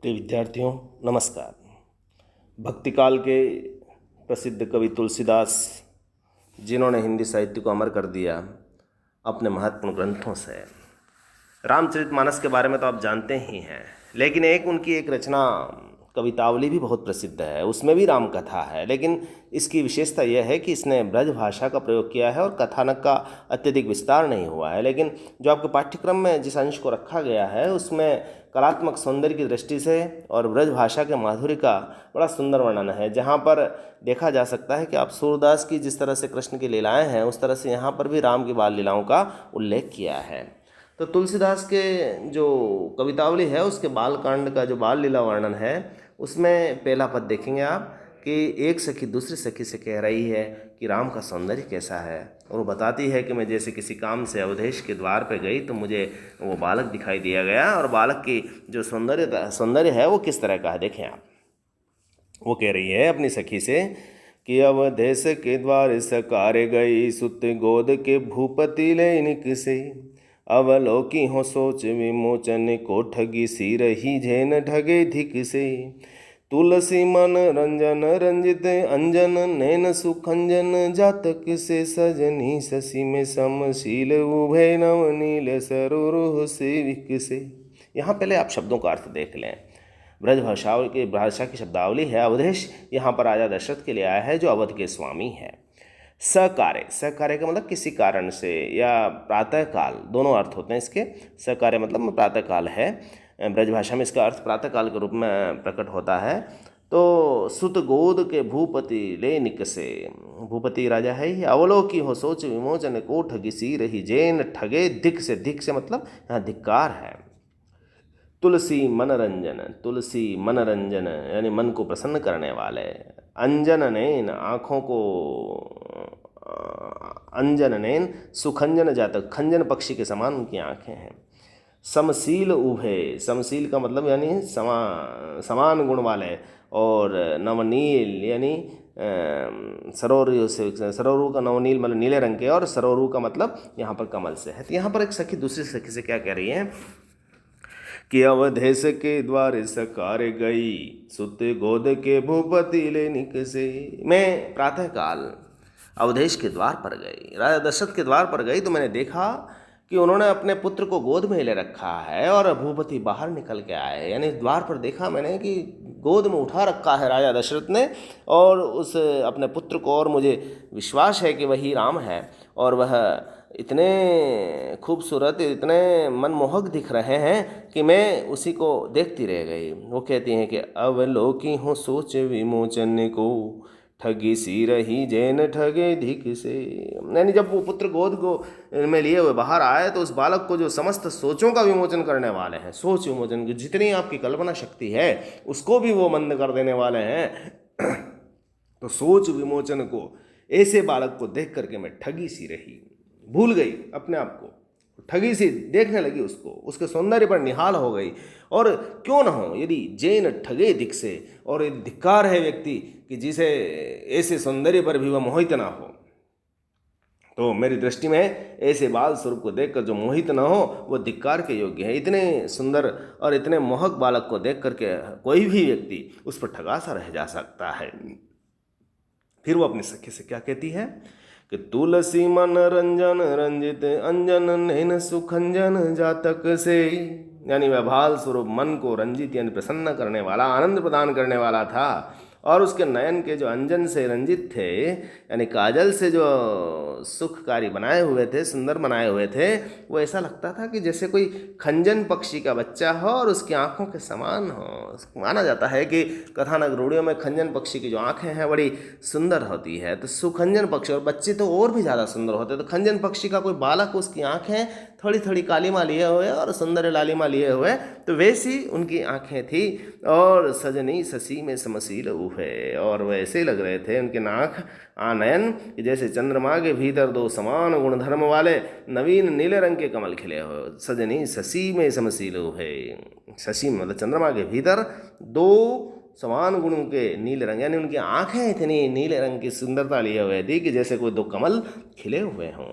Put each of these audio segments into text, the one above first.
प्रिय विद्यार्थियों, नमस्कार। भक्तिकाल के प्रसिद्ध कवि तुलसीदास, जिन्होंने हिंदी साहित्य को अमर कर दिया अपने महत्वपूर्ण ग्रंथों से। रामचरितमानस के बारे में तो आप जानते ही हैं, लेकिन उनकी एक रचना कवितावली भी बहुत प्रसिद्ध है, उसमें भी राम कथा है। लेकिन इसकी विशेषता यह है कि इसने ब्रज भाषा का प्रयोग किया है और कथानक का अत्यधिक विस्तार नहीं हुआ है। लेकिन जो आपके पाठ्यक्रम में जिस अंश को रखा गया है उसमें कलात्मक सौंदर्य की दृष्टि से और ब्रज भाषा के माधुर्य का बड़ा सुंदर वर्णन है, जहाँ पर देखा जा सकता है कि आप सूरदास की जिस तरह से कृष्ण की लीलाएं हैं उस तरह से यहाँ पर भी राम की बाल लीलाओं का उल्लेख किया है। तो तुलसीदास के जो कवितावली है उसके बालकांड का जो बाल लीला वर्णन है उसमें पहला पद देखेंगे आप कि एक सखी दूसरी सखी से कह रही है कि राम का सौंदर्य कैसा है, और वो बताती है कि मैं जैसे किसी काम से अवधेश के द्वार पर गई तो मुझे वो बालक दिखाई दिया गया, और बालक की जो सौंदर्य है वो किस तरह का है देखें आप। वो कह रही है अपनी सखी से कि अवधेश के द्वार सकारे गई, सुत गोद के भूपति लेनिक से, अवलोकी हो सोच विमोचन को, ठगी सी रही झेन ठगे धिक से, तुलसी मन रंजन रंजित अंजन, नैन सुखंजन जातक से, सजनी शशि में समशील उभय नवनील सरोरुह सेविक से। यहाँ पहले आप शब्दों का अर्थ देख लें। ब्रज भाषा की शब्दावली है। अवधेश यहाँ पर राजा दशरथ के लिए आया है जो अवध के स्वामी है। सकार्य का मतलब किसी कारण से या प्रातःकाल, दोनों अर्थ होते हैं इसके। सकार्य मतलब प्रातःकाल है, ब्रज भाषा में इसका अर्थ प्रातःकाल के रूप में प्रकट होता है। तो सुत गोद के भूपति ले निकसे, भूपति राजा है ही। अवलोकी हो सोच विमोचन को, ठगी सी रही जैन ठगे धिक से मतलब यहाँ धिक्कार है। तुलसी मनरंजन यानी मन को प्रसन्न करने वाले, अंजन नैन आँखों को, अंजन नैन सुखंजन जातक, खंजन पक्षी के समान उनकी आँखें हैं। समशील उभय, समशील का मतलब यानी समान गुण वाले, और नवनील यानी सरोरु का नवनील मतलब नीले रंग के, और सरोरु का मतलब यहाँ पर कमल से है। तो यहाँ पर एक सखी दूसरी सखी से क्या कह रही है कि अवधेश के द्वार सकार गई, सुत गोद के भूपति लेनिक से। मैं प्रातःकाल अवधेश के द्वार पर गई, राजा दशरथ के द्वार पर गई, तो मैंने देखा कि उन्होंने अपने पुत्र को गोद में ले रखा है और भूपति बाहर निकल के आए। यानी द्वार पर देखा मैंने कि गोद में उठा रखा है राजा दशरथ ने और उस अपने पुत्र को, और मुझे विश्वास है कि वही राम है, और वह इतने खूबसूरत, इतने मनमोहक दिख रहे हैं कि मैं उसी को देखती रह गई। वो कहती हैं कि अवलोकी हो सोच विमोचन को, ठगी सी रही जैन ठगे धिक से। यानी जब वो पुत्र गोद को में लिए हुए बाहर आए तो उस बालक को जो समस्त सोचों का विमोचन करने वाले हैं, सोच विमोचन की जितनी आपकी कल्पना शक्ति है उसको भी वो मंद कर देने वाले हैं। तो सोच विमोचन को, ऐसे बालक को देख करके मैं ठगी सी रही, भूल गई अपने आप को, ठगी सी देखने लगी उसको, उसके सौंदर्य पर निहाल हो गई। और क्यों ना हो, यदि जैन ठगे दिख से, और यदि धिक्कार है व्यक्ति कि जिसे ऐसे सौंदर्य पर भी वह मोहित ना हो, तो मेरी दृष्टि में ऐसे बाल स्वरूप को देखकर जो मोहित ना हो वो धिक्कार के योग्य है। इतने सुंदर और इतने मोहक बालक को देख करके कोई भी व्यक्ति उस पर ठगा सा रह जा सकता है। फिर वो अपनी सखी से क्या कहती है कि तुलसी मन रंजन रंजित अंजन नैन सुखंजन जातक से, यानी वह भाल स्वरूप मन को रंजित यानी प्रसन्न करने वाला, आनंद प्रदान करने वाला था, और उसके नयन के जो अंजन से रंजित थे यानी काजल से जो सुखकारी बनाए हुए थे, सुंदर बनाए हुए थे, वो ऐसा लगता था कि जैसे कोई खंजन पक्षी का बच्चा हो और उसकी आँखों के समान हो। माना जाता है कि कथानक रूढ़ियों में खंजन पक्षी की जो आँखें हैं बड़ी सुंदर होती है। तो सुखंजन पक्षी, और बच्चे तो और भी ज़्यादा सुंदर होते हैं। तो खंजन पक्षी का कोई बालक, उसकी आँखें थोड़ी थोड़ी कालीमा लिए हुए और सुंदर लालिमा लिए हुए, तो वैसी उनकी आँखें थी। और सजनी शशि में समशील उभय, और वैसे लग रहे थे उनके नाक आनयन जैसे चंद्रमा के भीतर दो समान गुणधर्म वाले नवीन नीले रंग के कमल खिले हो। सजनी शशि में समशील उभय, शशि मतलब चंद्रमा के भीतर दो समान गुणों के नीले रंग, यानी उनकी आंखें इतनी नीले रंग की सुंदरता लिए हुए थी कि जैसे कोई दो कमल खिले हुए हों।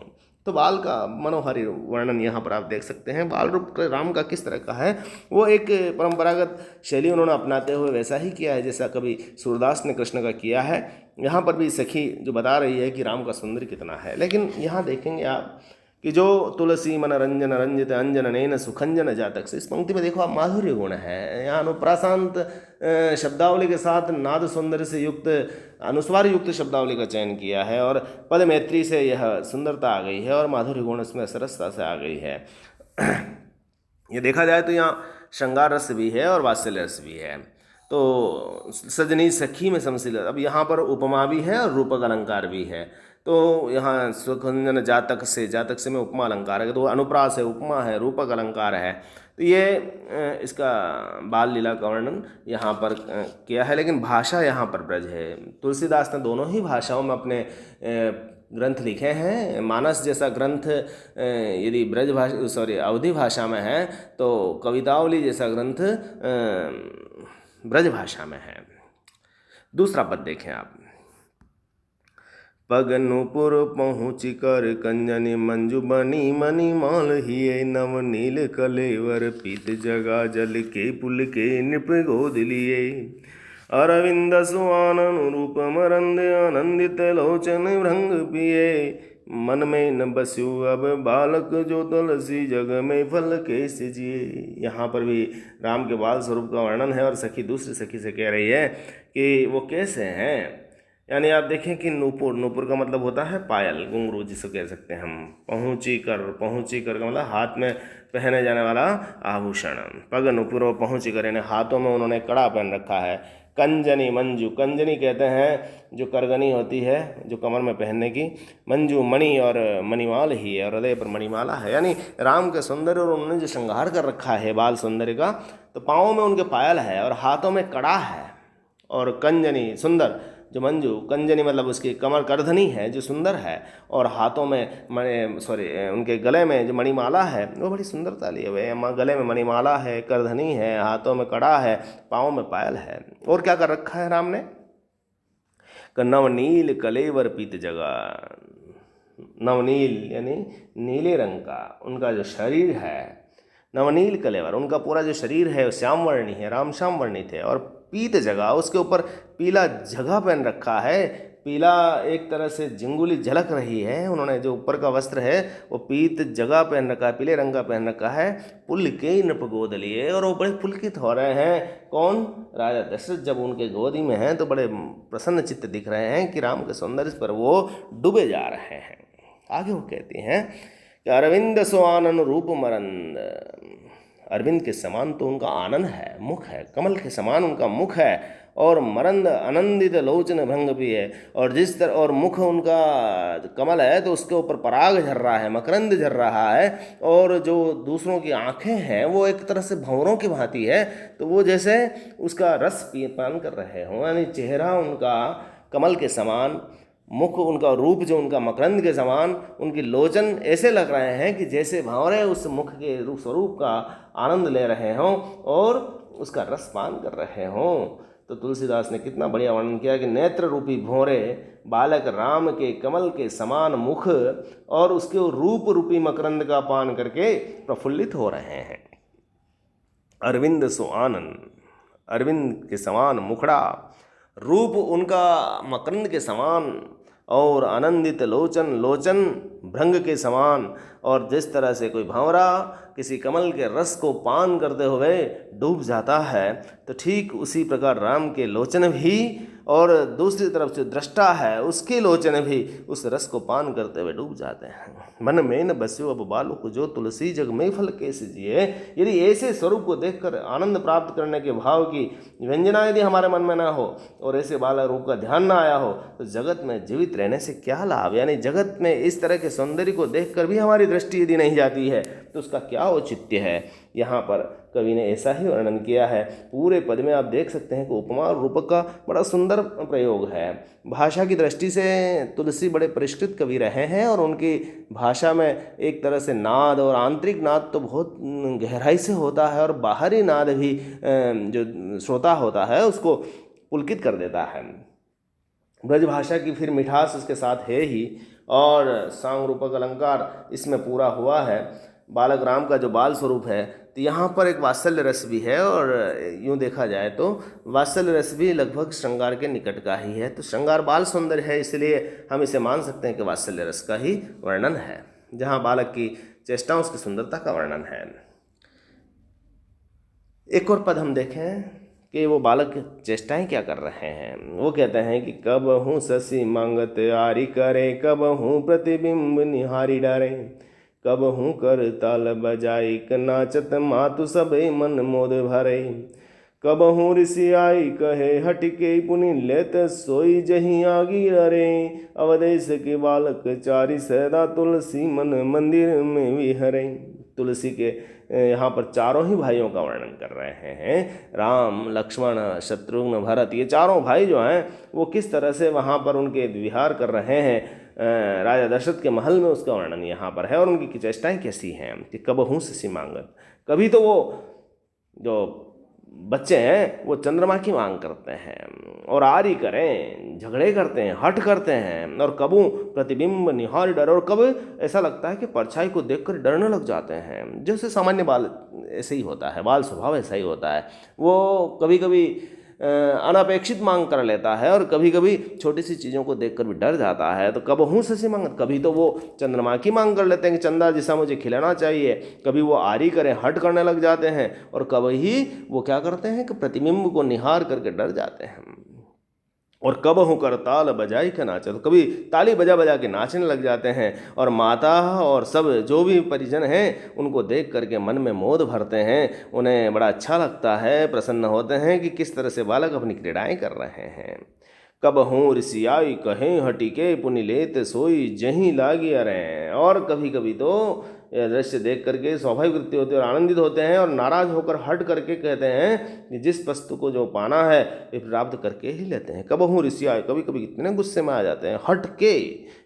तो बाल का मनोहारी वर्णन यहाँ पर आप देख सकते हैं। बाल रूप राम का किस तरह का है, वो एक परंपरागत शैली उन्होंने अपनाते हुए वैसा ही किया है जैसा कभी सूरदास ने कृष्ण का किया है। यहाँ पर भी सखी जो बता रही है कि राम का सौंदर्य कितना है, लेकिन यहाँ देखेंगे आप कि जो तुलसी मन रंजन रंजित अंजन नैन सुखंजन जातक से, इस पंक्ति में देखो आप माधुर्य गुण है। यहाँ अनुप्रासांत शब्दावली के साथ नाद सौंदर्य से युक्त अनुस्वार युक्त शब्दावली का चयन किया है और पद मैत्री से यह सुंदरता आ गई है और माधुर्य गुण इसमें सरसता से आ गई है। ये देखा जाए तो यहाँ श्रृंगार रस भी है और वात्सल्य रस भी है। तो सजनी सखी में समशील, अब यहाँ पर उपमा भी है और रूपक अलंकार भी है। तो यहाँ सुखंजन जातक से में उपमा अलंकार है, तो अनुप्रास है, उपमा है, रूपक अलंकार है। तो ये इसका बाल लीला का वर्णन यहाँ पर किया है, लेकिन भाषा यहाँ पर ब्रज है। तुलसीदास ने दोनों ही भाषाओं में अपने ग्रंथ लिखे हैं। मानस जैसा ग्रंथ यदि अवधी भाषा में है, तो कवितावली जैसा ग्रंथ ब्रज भाषा में है। दूसरा पद देखें आप। पग नूपुर पहुँचि कर कंजनी मंजू बनी मणि माल हिये नव नील कलेवर पीत जगा जल के पुल के नृप गोद लिए अरविंद सुआनन रूप मरंद आनंदित लोचन भृंग पिए मन में न बस्यु अब बालक जो तुलसी जग में फल कैसे जिए। यहाँ पर भी राम के बाल स्वरूप का वर्णन है और सखी दूसरी सखी से कह रही है कि वो कैसे हैं। यानी आप देखें कि नूपुर का मतलब होता है पायल, घुंघरू जिसे कह सकते हैं हम। पहुँची कर का मतलब हाथ में पहने जाने वाला आभूषण। पग नूपुर और पहुँची कर, यानी हाथों में उन्होंने कड़ा पहन रखा है। कंजनी मंजू, कंजनी कहते हैं जो करगनी होती है जो कमर में पहनने की। मंजू मणि और मणिमाल ही है और हृदय पर मणिमाला है। यानी राम के सौंदर्य और उन्होंने जो श्रृंगार कर रखा है बाल सौंदर्य का, तो पाँवों में उनके पायल है और हाथों में कड़ा है। और कंजनी सुंदर, जो मंजू, कंजनी मतलब उसकी कमर करधनी है जो सुंदर है, और हाथों में उनके गले में जो मणिमाला है वो बड़ी सुंदरता लिए हुए है। गले में मणिमाला है, करधनी है, हाथों में कड़ा है, पाँव में पायल है। और क्या कर रखा है राम ने? नवनील कलेवर पीत जगा। नवनील यानी नीले रंग का उनका जो शरीर है, नवनील कलेवर, उनका पूरा जो शरीर है श्याम वर्णी है, राम श्याम वर्णित है। और पीत जगह, उसके ऊपर पीला जगह पहन रखा है। पीला एक तरह से झिंगुली झलक रही है। उन्होंने जो ऊपर का वस्त्र है वो पीत जगह पहन रखा है, पीले रंग का पहन रखा है। पुल के नृप गोद लिए, और वो बड़े पुलकित हो रहे हैं। कौन? राजा दशरथ जब उनके गोदी में हैं तो बड़े प्रसन्न चित्त दिख रहे हैं कि राम के सौंदर्य पर वो डूबे जा रहे हैं। आगे वो कहती हैं कि अरविंद सुआनन रूप मरंद। अरविंद के समान तो उनका आनंद है, मुख है, कमल के समान उनका मुख है। और मरंद आनंदित लोचन भंग भी है, और जिस तरह और मुख उनका कमल है तो उसके ऊपर पराग झर रहा है, मकरंद झर रहा है। और जो दूसरों की आंखें हैं वो एक तरह से भंवरों की भांति है, तो वो जैसे उसका रस पान कर रहे हों। यानी चेहरा उनका कमल के समान, मुख उनका, रूप जो उनका मकरंद के समान, उनकी लोचन ऐसे लग रहे हैं कि जैसे भंवरे उस मुख के रूप स्वरूप का आनंद ले रहे हों और उसका रस पान कर रहे हों। तो तुलसीदास ने कितना बढ़िया वर्णन किया कि नेत्र रूपी भंवरे बालक राम के कमल के समान मुख और उसके रूप रूपी मकरंद का पान करके प्रफुल्लित हो रहे हैं। अरविंद सुआनन, अरविंद के समान मुखड़ा, रूप उनका मकरंद के समान, और आनंदित लोचन, लोचन भृंग के समान। और जिस तरह से कोई भंवरा किसी कमल के रस को पान करते हुए डूब जाता है, तो ठीक उसी प्रकार राम के लोचन भी, और दूसरी तरफ से दृष्टा है उसके लोचन भी उस रस को पान करते हुए डूब जाते हैं। मन में न बस्यो अब बालक जो तुलसी जग में फल कैसे जिए। यदि ऐसे स्वरूप को देखकर आनंद प्राप्त करने के भाव की व्यंजना यदि हमारे मन में ना हो और ऐसे बालक रूप का ध्यान ना आया हो, तो जगत में जीवित रहने से क्या लाभ। यानी जगत में इस तरह के सौंदर्य को देखकर भी हमारी दृष्टि यदि नहीं जाती है तो उसका क्या औचित्य है। यहाँ पर कवि ने ऐसा ही वर्णन किया है। पूरे पद में आप देख सकते हैं कि उपमा और रूपक का बड़ा सुंदर प्रयोग है। भाषा की दृष्टि से तुलसी बड़े परिष्कृत कवि रहे हैं और उनकी भाषा में एक तरह से नाद, और आंतरिक नाद तो बहुत गहराई से होता है और बाहरी नाद भी जो श्रोता होता है उसको पुलकित कर देता है। ब्रज भाषा की फिर मिठास उसके साथ है ही, और सांग रूपक अलंकार इसमें पूरा हुआ है। बालक राम का जो बाल स्वरूप है, तो यहाँ पर एक वात्सल्य रस भी है, और यूँ देखा जाए तो वात्सल्य रस भी लगभग श्रृंगार के निकट का ही है। तो श्रृंगार बाल सौंदर्य है, इसलिए हम इसे मान सकते हैं कि वात्सल्य रस का ही वर्णन है, जहाँ बालक की चेष्टाओं, उसकी सुंदरता का वर्णन है। एक और पद हम देखें कि वो बालक चेष्टाएं क्या कर रहे हैं। वो कहते हैं कि कब हूँ शशि मांगत आरी करे, कब हूँ प्रतिबिंब निहारी डारे, कब हूँ कर ताल बजाई नाचत मातु सबे मन मोद भरे, कब हूँ ऋषि आई कहे हटके पुनि लेत सोई जही आगी अरे, अवदेश के बालक चारि सदा तुलसी मन मंदिर में विहरे। तुलसी के यहाँ पर चारों ही भाइयों का वर्णन कर रहे हैं। राम, लक्ष्मण, शत्रुघ्न, भरत, ये चारों भाई जो हैं वो किस तरह से वहाँ पर उनके विहार कर रहे हैं राजा दशरथ के महल में, उसका वर्णन यहाँ पर है। और उनकी चेष्टाएं कैसी हैं कि कब हूँ शशि मांगत, कभी तो वो जो बच्चे हैं वो चंद्रमा की मांग करते हैं और आरी करें, झगड़े करते हैं, हट करते हैं, और कबू प्रतिबिंब निहार डर, और कब ऐसा लगता है कि परछाई को देखकर डरने लग जाते हैं। जैसे सामान्य बाल ऐसे ही होता है, बाल स्वभाव ऐसा ही होता है। वो कभी कभी अनपेक्षित मांग कर लेता है, और कभी कभी छोटी सी चीज़ों को देखकर भी डर जाता है। तो कब हूँ शशि मांगत, कभी तो वो चंद्रमा की मांग कर लेते हैं कि चंदा जैसा मुझे खिलाना चाहिए, कभी वो आरी करें, हट करने लग जाते हैं, और कभी वो क्या करते हैं कि प्रतिबिंब को निहार करके डर जाते हैं। और कब हूँ कर ताल बजाई के नाचे, तो कभी ताली बजा बजा के नाचने लग जाते हैं, और माता और सब जो भी परिजन हैं उनको देख करके मन में मोद भरते हैं, उन्हें बड़ा अच्छा लगता है, प्रसन्न होते हैं कि किस तरह से बालक अपनी क्रीड़ाएं कर रहे हैं। कब हूँ ऋषि आई कहें हटिके पुनि लेत सोई जहीं लागी अरे, और कभी कभी तो यह दृश्य देख करके स्वाभाविक वृत्ति होती है और आनंदित होते हैं, और नाराज होकर हट करके कहते हैं कि जिस वस्तु को जो पाना है वे प्राप्त करके ही लेते हैं। कब हूँ ऋषि आए, कभी कभी इतने गुस्से में आ जाते हैं, हट के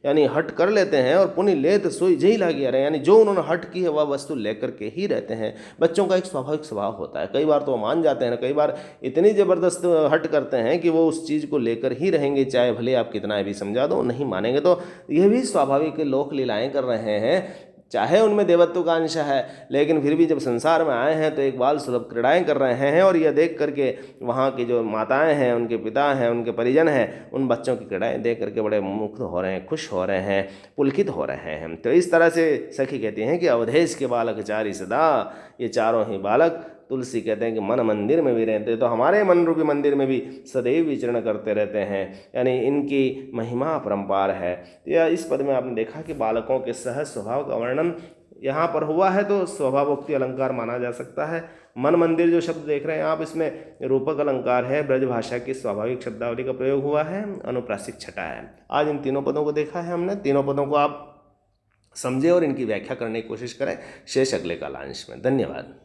यानी हट कर लेते हैं, और पुनि लेत सोई जही लागी अरे, यानी जो उन्होंने हट की है वह वस्तु लेकर के ही रहते हैं। बच्चों का एक स्वाभाविक स्वभाव होता है, कई बार तो मान जाते हैं, कई बार इतनी ज़बरदस्त हट करते हैं कि वो उस चीज़ को लेकर ही रहेंगे, चाहे भले आप कितना भी समझा दो, नहीं मानेंगे। तो यह भी स्वाभाविक लोक लीलाएं कर रहे हैं, चाहे उनमें देवत्व का अंश है, लेकिन फिर भी जब संसार में आए हैं तो एक बाल सुलभ क्रीड़ाएं कर रहे हैं, और यह देख करके वहाँ की जो माताएं हैं, उनके पिता हैं, उनके परिजन हैं, उन बच्चों की क्रीड़ाएं देख करके बड़े मुग्ध हो रहे हैं, खुश हो रहे हैं, पुलकित हो रहे हैं। तो इस तरह से सखी कहती हैं कि अवधेश के बालक चारि सदा, ये चारों ही बालक तुलसी कहते हैं कि मन मंदिर में भी रहते हैं, तो हमारे मन रूपी मंदिर में भी सदैव विचरण करते रहते हैं, यानी इनकी महिमा अपरंपार है। तो यह इस पद में आपने देखा कि बालकों के सहज स्वभाव का वर्णन यहाँ पर हुआ है, तो स्वभावोक्ति अलंकार माना जा सकता है। मन मंदिर जो शब्द देख रहे हैं आप, इसमें रूपक अलंकार है, ब्रज भाषा की स्वाभाविक शब्दावली का प्रयोग हुआ है, अनुप्रासिक छटा है। आज इन तीनों पदों को देखा है हमने, तीनों पदों को आप समझे और इनकी व्याख्या करने की कोशिश करें। शेष अगले कालांश में। धन्यवाद।